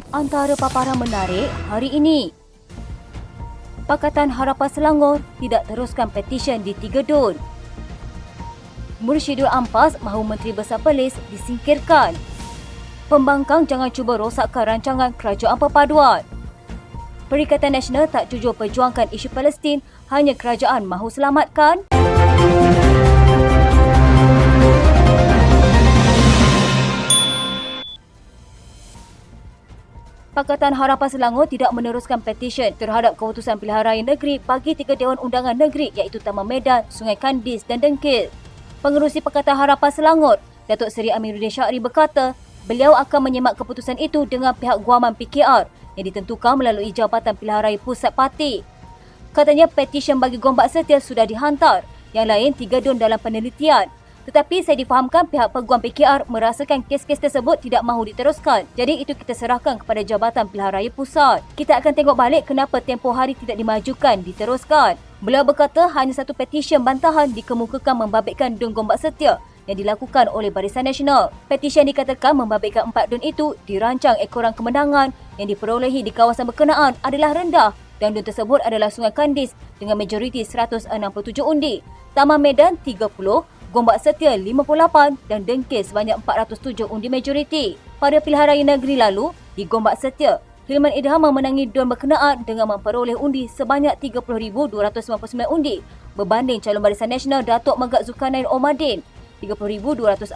Antara paparan menarik hari ini. Pakatan Harapan Selangor tidak teruskan petisyen di 3 Dun. Mursyidul Ampas mahu Menteri Besar Perlis disingkirkan. Pembangkang jangan cuba rosakkan rancangan Kerajaan Perpaduan. Perikatan Nasional tak jujur perjuangkan isu Palestin, hanya kerajaan mahu selamatkan. Pakatan Harapan Selangor tidak meneruskan petisyen terhadap keputusan pilihan raya negeri bagi 3 Dewan Undangan Negeri iaitu Taman Medan, Sungai Kandis dan Dengkil. Pengerusi Pakatan Harapan Selangor, Datuk Seri Amiruddin Syahri berkata, beliau akan menyemak keputusan itu dengan pihak guaman PKR yang ditentukan melalui Jabatan Pilihan Raya Pusat Parti. Katanya petisyen bagi Gombak Setia sudah dihantar, yang lain 3 Dun dalam penelitian. Tetapi saya difahamkan pihak peguam PKR merasakan kes-kes tersebut tidak mahu diteruskan. Jadi itu kita serahkan kepada Jabatan Pilihan Raya Pusat. Kita akan tengok balik kenapa tempoh hari tidak dimajukan, diteruskan. Beliau berkata hanya satu petisyen bantahan dikemukakan membabitkan Dun Gombak Setia yang dilakukan oleh Barisan Nasional. Petisyen dikatakan membabitkan 4 Dun itu dirancang ekoran kemenangan yang diperolehi di kawasan berkenaan adalah rendah dan Dun tersebut adalah Sungai Kandis dengan majoriti 167 undi, Taman Medan 30, Gombak Setia 58 dan Dengkil sebanyak 407 undi majoriti. Pada pilihan raya negeri lalu, di Gombak Setia, Hilman Idham memenangi Dun berkenaan dengan memperoleh undi sebanyak 30,299 undi berbanding calon Barisan Nasional Datuk Megat Zulkarnain Omadin 30,241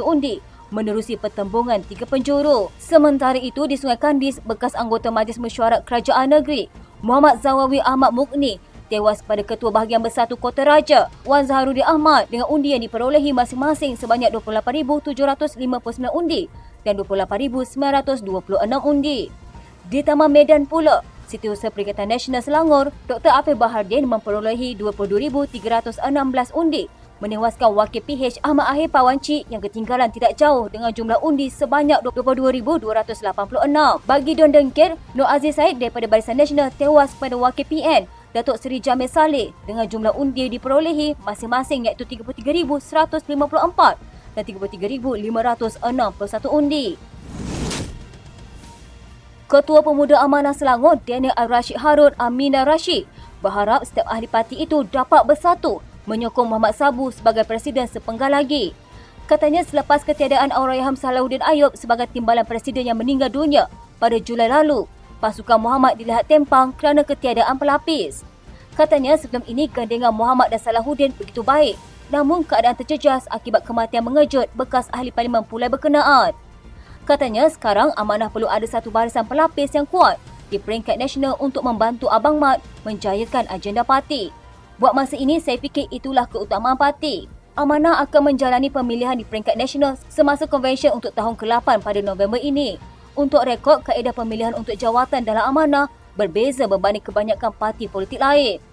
undi menerusi pertembungan 3 penjuru. Sementara itu di Sungai Kandis, bekas anggota Majlis Mesyuarat Kerajaan Negeri Muhammad Zawawi Ahmad Mughni tewas kepada Ketua Bahagian Bersatu Kota Raja Wan Zaharuddin Ahmad dengan undi yang diperolehi masing-masing sebanyak 28,759 undi dan 28,926 undi. Di Taman Medan pula, Setiausaha Perikatan Nasional Selangor, Dr. Afif Bahardin memperolehi 22,316 undi, menewaskan Wakil PH Ahmad Ahir Pawanci yang ketinggalan tidak jauh dengan jumlah undi sebanyak 22,286. Bagi Dun Dengkil, Nur Aziz Said daripada Barisan Nasional tewas kepada Wakil PN Datuk Seri Jamil Saleh dengan jumlah undi diperolehi masing-masing iaitu 33,154 dan 33,561 undi. Ketua Pemuda Amanah Selangor Daniel Al-Rashid Harun Aminah Rashid berharap setiap ahli parti itu dapat bersatu menyokong Muhammad Sabu sebagai Presiden sepenggal lagi. Katanya selepas ketiadaan Allahyarham Salahuddin Ayub sebagai timbalan Presiden yang meninggal dunia pada Julai lalu, pasukan Muhammad dilihat tempang kerana ketiadaan pelapis. Katanya sebelum ini gandengan Muhammad dan Salahuddin begitu baik, namun keadaan terjejas akibat kematian mengejut bekas ahli parlimen Pulai berkenaan. Katanya sekarang Amanah perlu ada satu barisan pelapis yang kuat di peringkat nasional untuk membantu Abang Mat menjayakan agenda parti. Buat masa ini saya fikir itulah keutamaan parti. Amanah akan menjalani pemilihan di peringkat nasional semasa konvensyen untuk tahun ke-8 pada November ini. Untuk rekod, kaedah pemilihan untuk jawatan dalam Amanah berbeza berbanding kebanyakan parti politik lain.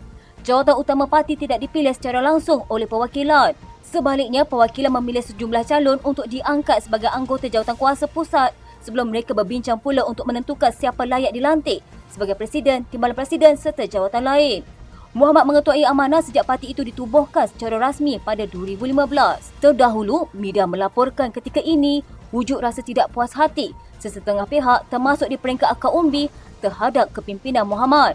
Jawatan utama parti tidak dipilih secara langsung oleh perwakilan. Sebaliknya, perwakilan memilih sejumlah calon untuk diangkat sebagai anggota jawatan kuasa pusat sebelum mereka berbincang pula untuk menentukan siapa layak dilantik sebagai Presiden, Timbalan Presiden serta jawatan lain. Muhammad mengetuai Amanah sejak parti itu ditubuhkan secara rasmi pada 2015. Terdahulu, media melaporkan ketika ini wujud rasa tidak puas hati sesetengah pihak termasuk di peringkat akar umbi terhadap kepimpinan Muhammad.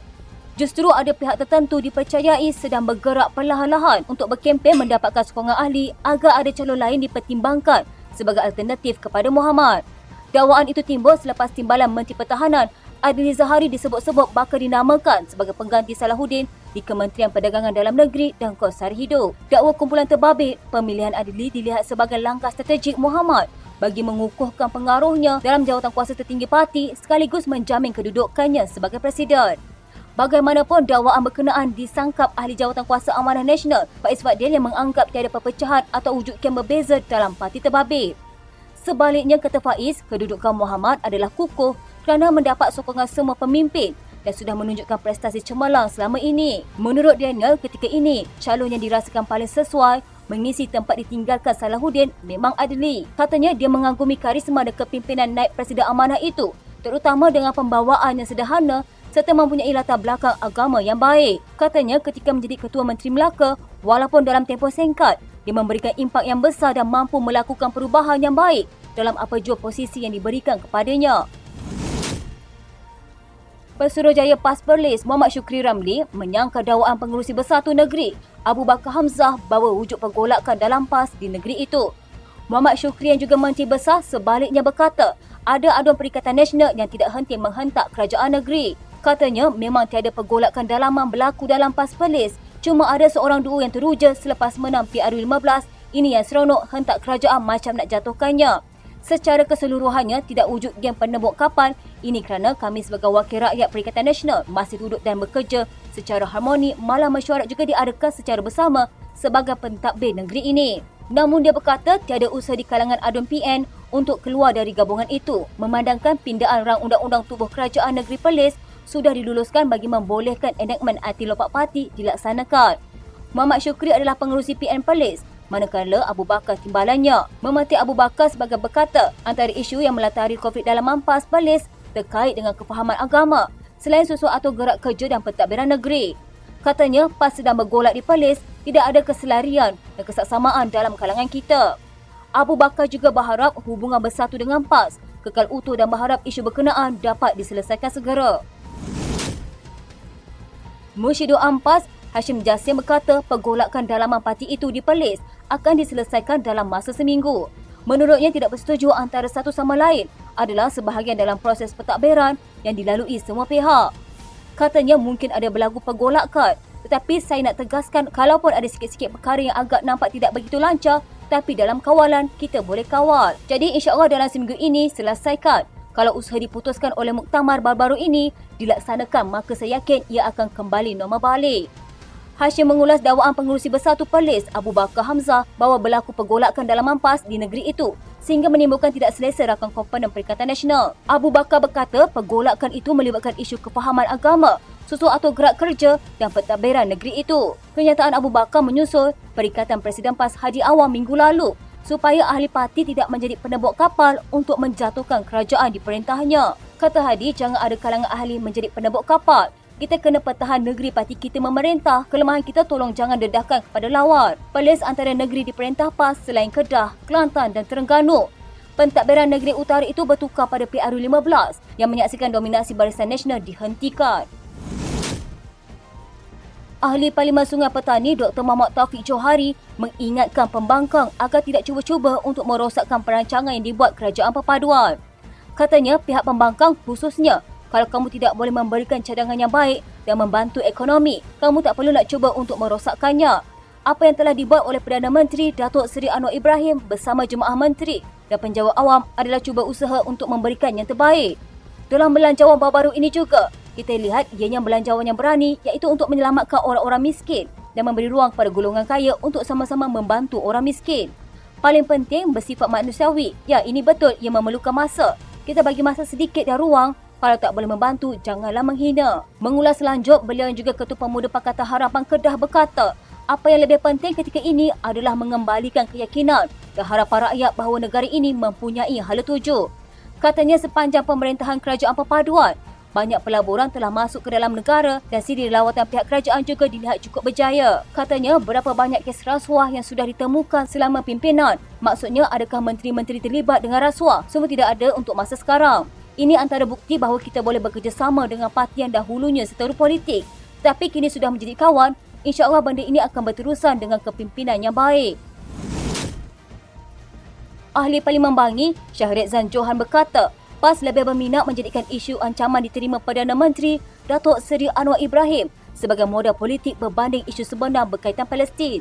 Justru ada pihak tertentu dipercayai sedang bergerak perlahan-lahan untuk berkempen mendapatkan sokongan ahli agar ada calon lain dipertimbangkan sebagai alternatif kepada Muhammad. Dakwaan itu timbul selepas Timbalan Menteri Pertahanan Adli Zahari disebut-sebut bakal dinamakan sebagai pengganti Salahuddin di Kementerian Perdagangan Dalam Negeri dan Kos Sara Hidup. Dakwa kumpulan terbabit, pemilihan Adli dilihat sebagai langkah strategik Muhammad bagi mengukuhkan pengaruhnya dalam jawatan kuasa tertinggi parti sekaligus menjamin kedudukannya sebagai Presiden. Bagaimanapun, dakwaan berkenaan disangkap ahli jawatan kuasa Amanah Nasional Faiz Fadil yang menganggap tiada perpecahan atau wujud kem berbeza dalam parti terbabit. Sebaliknya, kata Faiz, kedudukan Muhammad adalah kukuh kerana mendapat sokongan semua pemimpin dan sudah menunjukkan prestasi cemerlang selama ini. Menurut Daniel, ketika ini, calon yang dirasakan paling sesuai mengisi tempat ditinggalkan Salahuddin memang Adli. Katanya dia mengagumi karisma dan kepimpinan naib Presiden Amanah itu, terutama dengan pembawaan yang sederhana serta mempunyai latar belakang agama yang baik. Katanya ketika menjadi Ketua Menteri Melaka, walaupun dalam tempoh singkat, dia memberikan impak yang besar dan mampu melakukan perubahan yang baik dalam apa jua posisi yang diberikan kepadanya. Pesuruhjaya PAS Perlis Muhammad Syukri Ramli menyangka dakwaan Pengerusi Bersatu Negeri Abu Bakar Hamzah bahawa wujud pergolakan dalam PAS di negeri itu. Muhammad Syukri yang juga Menteri Besar sebaliknya berkata ada aduan Perikatan Nasional yang tidak henti menghentak kerajaan negeri. Katanya memang tiada pergolakan dalaman berlaku dalam PAS Perlis, cuma ada seorang dua yang teruja selepas menang PRU15 ini yang seronok hentak kerajaan macam nak jatuhkannya. Secara keseluruhannya tidak wujud geng penembok kapal. Ini kerana kami sebagai wakil rakyat Perikatan Nasional masih duduk dan bekerja secara harmoni, malah mesyuarat juga diadakan secara bersama sebagai pentadbir negeri ini. Namun dia berkata tiada usaha di kalangan aduan PN untuk keluar dari gabungan itu, memandangkan pindaan rang undang-undang tubuh kerajaan negeri Perlis sudah diluluskan bagi membolehkan enactment anti lompat parti dilaksanakan. Muhammad Syukri adalah pengerusi PN Perlis, manakala Abu Bakar timbalannya. Memetik Abu Bakar sebagai berkata antara isu yang melatari konflik dalam PAS Perlis terkait dengan kefahaman agama selain susu atau gerak kerja dan pentadbiran negeri. Katanya PAS sedang bergolak di Perlis, tidak ada keselarian dan kesaksamaan dalam kalangan kita. Abu Bakar juga berharap hubungan bersatu dengan PAS kekal utuh dan berharap isu berkenaan dapat diselesaikan segera. Musyidul Ampas Hashim Jassim berkata pergolakan dalaman parti itu di Perlis akan diselesaikan dalam masa seminggu. Menurutnya tidak persetujuan antara satu sama lain adalah sebahagian dalam proses pentadbiran yang dilalui semua pihak. Katanya mungkin ada berlaku pergolakan, tetapi saya nak tegaskan kalaupun ada sikit-sikit perkara yang agak nampak tidak begitu lancar, tapi dalam kawalan kita boleh kawal. Jadi insya-Allah dalam seminggu ini selesaikan. Kalau usaha diputuskan oleh muktamar baru-baru ini dilaksanakan, maka saya yakin ia akan kembali normal balik. Hashim mengulas dakwaan Pengerusi Bersatu Perlis Abu Bakar Hamzah bahawa berlaku pergolakan dalam PAS di negeri itu sehingga menimbulkan tidak selesa rakan komponen Perikatan Nasional. Abu Bakar berkata pergolakan itu melibatkan isu kefahaman agama, susu atau gerak kerja dan pentadbiran negeri itu. Kenyataan Abu Bakar menyusul perikatan Presiden PAS Hadi Awang minggu lalu supaya ahli parti tidak menjadi penembok kapal untuk menjatuhkan kerajaan di perintahnya. Kata Hadi, jangan ada kalangan ahli menjadi penembok kapal. Kita kena pertahan negeri parti kita memerintah. Kelemahan kita tolong jangan dedahkan kepada lawan. Perlis antara negeri di perintah PAS selain Kedah, Kelantan dan Terengganu. Pentadbiran negeri utara itu bertukar pada PRU15 yang menyaksikan dominasi Barisan Nasional dihentikan. Ahli Parlimen Sungai Petani Dr. Muhammad Taufik Johari mengingatkan pembangkang agar tidak cuba-cuba untuk merosakkan perancangan yang dibuat Kerajaan Perpaduan. Katanya pihak pembangkang khususnya, kalau kamu tidak boleh memberikan cadangan yang baik dan membantu ekonomi, kamu tak perlu nak cuba untuk merosakkannya. Apa yang telah dibuat oleh Perdana Menteri Datuk Seri Anwar Ibrahim bersama jemaah menteri dan penjawat awam adalah cuba usaha untuk memberikan yang terbaik. Dalam belanjawan baru-baru ini juga, kita lihat ianya belanjawan yang berani iaitu untuk menyelamatkan orang-orang miskin dan memberi ruang kepada golongan kaya untuk sama-sama membantu orang miskin. Paling penting bersifat manusiawi. Ya, ini betul ia memerlukan masa. Kita bagi masa sedikit dan ruang. Kalau tak boleh membantu, janganlah menghina. Mengulas lanjut, beliau yang juga Ketua Pemuda Pakatan Harapan Kedah berkata, apa yang lebih penting ketika ini adalah mengembalikan keyakinan dan harapan rakyat bahawa negara ini mempunyai hala tuju. Katanya sepanjang pemerintahan Kerajaan Perpaduan, banyak pelaburan telah masuk ke dalam negara dan siri lawatan pihak kerajaan juga dilihat cukup berjaya. Katanya berapa banyak kes rasuah yang sudah ditemukan selama pimpinan. Maksudnya adakah menteri-menteri terlibat dengan rasuah? Semua tidak ada untuk masa sekarang. Ini antara bukti bahawa kita boleh bekerjasama dengan parti yang dahulunya seteru politik. Tetapi kini sudah menjadi kawan, insya-Allah benda ini akan berterusan dengan kepimpinan yang baik. Ahli Parlimen Bangi, Syahrizan Johan berkata, PAS lebih berminat menjadikan isu ancaman diterima Perdana Menteri Datuk Seri Anwar Ibrahim sebagai modal politik berbanding isu sebenar berkaitan Palestin.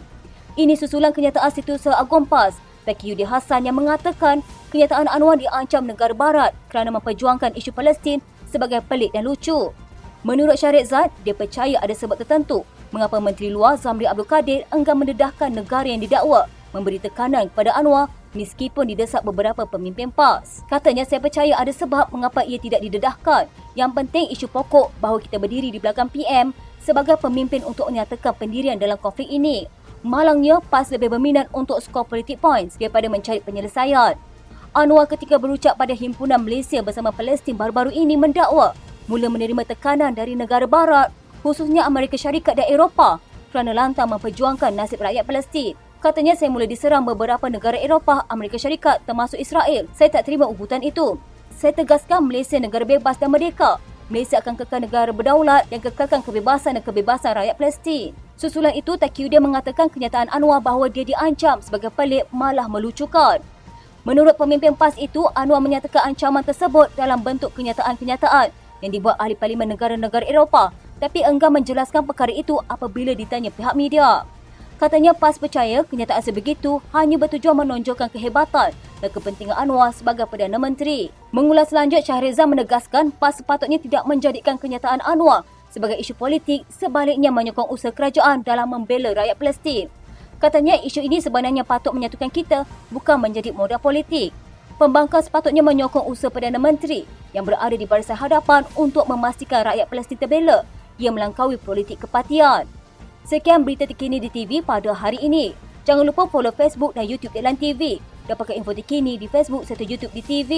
Ini susulan kenyataan Setiausaha Agung PAS, Zaki Yudi Hassan yang mengatakan kenyataan Anwar diancam negara barat kerana memperjuangkan isu Palestin sebagai pelik dan lucu. Menurut Syahrizad, dia percaya ada sebab tertentu mengapa Menteri Luar Zamri Abdul Kadir enggan mendedahkan negara yang didakwa memberi tekanan kepada Anwar meskipun didesak beberapa pemimpin PAS. Katanya, saya percaya ada sebab mengapa ia tidak didedahkan. Yang penting isu pokok bahawa kita berdiri di belakang PM sebagai pemimpin untuk menyatakan pendirian dalam konflik ini. Malangnya, PAS lebih berminat untuk skor politik points daripada mencari penyelesaian. Anwar ketika berucap pada Himpunan Malaysia bersama Palestin baru-baru ini mendakwa mula menerima tekanan dari negara barat, khususnya Amerika Syarikat dan Eropah kerana lantang memperjuangkan nasib rakyat Palestin. Katanya, saya mula diserang beberapa negara Eropah, Amerika Syarikat termasuk Israel. Saya tak terima ugutan itu. Saya tegaskan Malaysia negara bebas dan merdeka. Malaysia akan kekal negara berdaulat yang kekalkan kebebasan dan kebebasan rakyat Palestin. Susulan itu, Taqiyuddin mengatakan kenyataan Anwar bahawa dia diancam sebagai pelik malah melucukan. Menurut pemimpin PAS itu, Anwar menyatakan ancaman tersebut dalam bentuk kenyataan-kenyataan yang dibuat ahli parlimen negara-negara Eropah, tapi enggan menjelaskan perkara itu apabila ditanya pihak media. Katanya PAS percaya kenyataan sebegitu hanya bertujuan menonjolkan kehebatan dan kepentingan Anwar sebagai Perdana Menteri. Mengulas lanjut, Shahrizal menegaskan PAS sepatutnya tidak menjadikan kenyataan Anwar sebagai isu politik, sebaliknya menyokong usaha kerajaan dalam membela rakyat Palestin. Katanya isu ini sebenarnya patut menyatukan kita, bukan menjadi modal politik. Pembangkang sepatutnya menyokong usaha Perdana Menteri yang berada di barisan hadapan untuk memastikan rakyat Palestin terbela. Ia melangkaui politik kepatian. Sekian berita terkini di TV pada hari ini. Jangan lupa follow Facebook dan YouTube Deadline TV. Dapatkan info terkini di Facebook serta YouTube di TV.